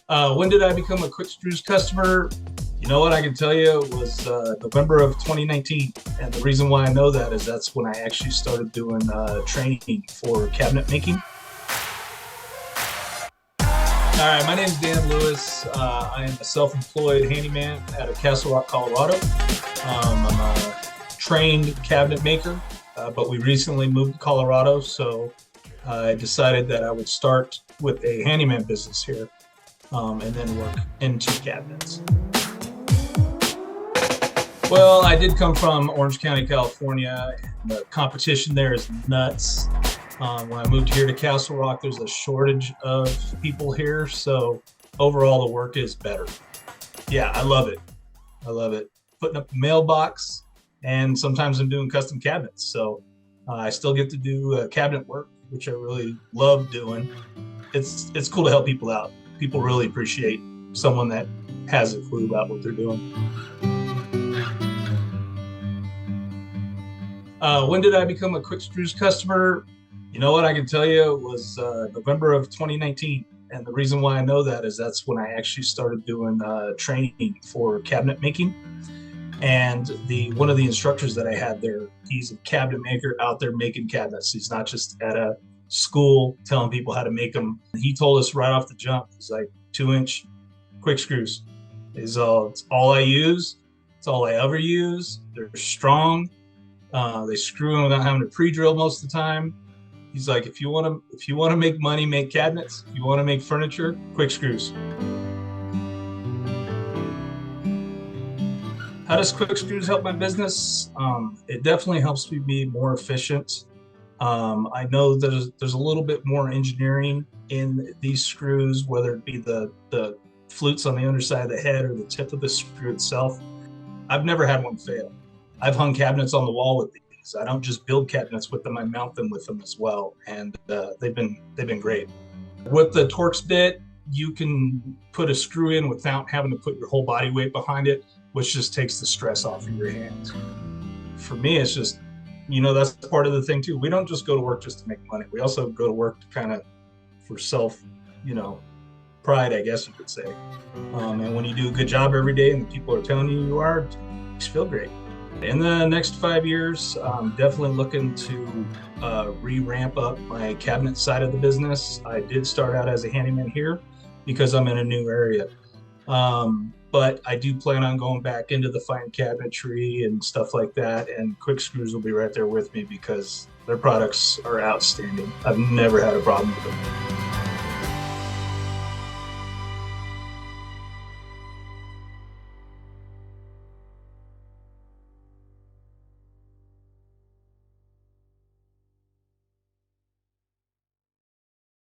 When did I become a Quickscrews customer? You know what? I can tell you it was November of 2019. And the reason why I know that is that's when I actually started doing training for cabinet making. All right, my name is Dan Lewis. I am a self-employed handyman out of Castle Rock, Colorado. I'm a trained cabinet maker, but we recently moved to Colorado, so I decided that I would start with a handyman business here, and then work into cabinets. Well, I did come from Orange County, California, and the competition there is nuts. When I moved here to Castle Rock, there's a shortage of people here, so overall the work is better. Yeah, I love it. I love it. Putting up a mailbox, and sometimes I'm doing custom cabinets, so I still get to do cabinet work, which I really love doing. It's cool to help people out. People really appreciate someone that has a clue about what they're doing. When did I become a Quickscrews customer? You know what? I can tell you it was November of 2019. And the reason why I know that is that's when I actually started doing training for cabinet making. And one of the instructors that I had there, he's a cabinet maker out there making cabinets. He's not just at a school telling people how to make them. He told us right off the jump, he's like 2-inch quick screws it's all I use. It's all I ever use. They're strong. They screw them without having to pre-drill most of the time. He's like, if you want to make money, make cabinets. If you want to make furniture, quick screws. How does Quickscrews help my business? It definitely helps me be more efficient. I know there's a little bit more engineering in these screws, whether it be the flutes on the underside of the head or the tip of the screw itself. I've never had one fail. I've hung cabinets on the wall with these. I don't just build cabinets with them, I mount them with them as well. And they've been great. With the Torx bit, you can put a screw in without having to put your whole body weight behind it, which just takes the stress off of your hands. For me, it's just, that's part of the thing too. We don't just go to work just to make money. We also go to work to kind of for self, pride, I guess you could say. And when you do a good job every day and the people are telling you are, it makes you feel great. In the next 5 years, I'm definitely looking to re-ramp up my cabinet side of the business. I did start out as a handyman here because I'm in a new area. But I do plan on going back into the fine cabinetry and stuff like that, and Quickscrews will be right there with me because their products are outstanding. I've never had a problem with them.